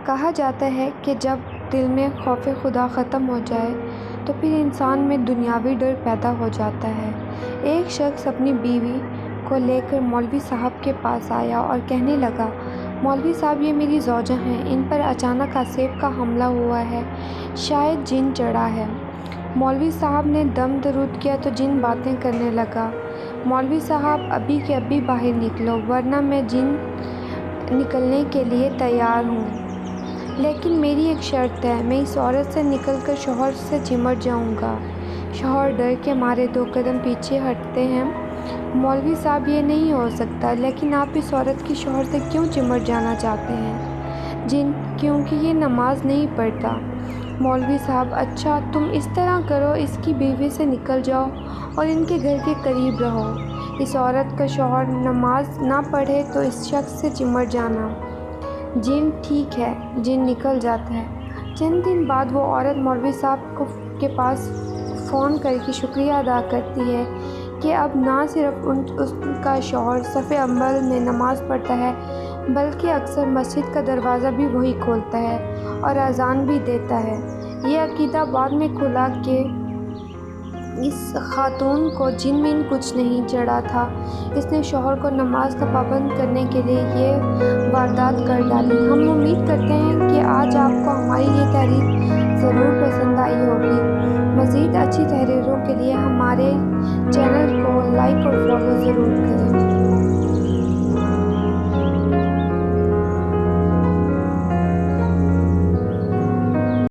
کہا جاتا ہے کہ جب دل میں خوف خدا ختم ہو جائے تو پھر انسان میں دنیاوی ڈر پیدا ہو جاتا ہے۔ ایک شخص اپنی بیوی کو لے کر مولوی صاحب کے پاس آیا اور کہنے لگا، مولوی صاحب، یہ میری زوجہ ہیں، ان پر اچانک آسیب کا حملہ ہوا ہے، شاید جن چڑھا ہے۔ مولوی صاحب نے دم درود کیا تو جن باتیں کرنے لگا، مولوی صاحب ابھی کے ابھی باہر نکلو ورنہ میں جن نکلنے کے لیے تیار ہوں، لیکن میری ایک شرط ہے، میں اس عورت سے نکل کر شوہر سے چمٹ جاؤں گا۔ شوہر ڈر کے مارے 2 قدم پیچھے ہٹتے ہیں۔ مولوی صاحب، یہ نہیں ہو سکتا، لیکن آپ اس عورت کی شوہر سے کیوں چمٹ جانا چاہتے ہیں؟ جن: کیونکہ یہ نماز نہیں پڑھتا۔ مولوی صاحب: اچھا، تم اس طرح کرو، اس کی بیوی سے نکل جاؤ اور ان کے گھر کے قریب رہو۔ اس عورت کا شوہر نماز نہ پڑھے تو اس شخص سے چمٹ جانا۔ جن: ٹھیک ہے۔ جن نکل جاتا ہے۔ چند دن بعد وہ عورت مولوی صاحب کے پاس فون کر کے شکریہ ادا کرتی ہے کہ اب نہ صرف اس کا شوہر صف اول میں نماز پڑھتا ہے بلکہ اکثر مسجد کا دروازہ بھی وہی کھولتا ہے اور اذان بھی دیتا ہے۔ یہ عقیدہ بعد میں کھلا کہ اس خاتون کو جن من کچھ نہیں چڑھا تھا، اس نے شوہر کو نماز کا پابند کرنے کے لیے یہ واردات کر ڈالی۔ ہم امید کرتے ہیں کہ آج آپ کو ہماری یہ تحریر ضرور پسند آئی ہوگی۔ مزید اچھی تحریروں کے لیے ہمارے چینل کو لائک اور فالو ضرور کریں۔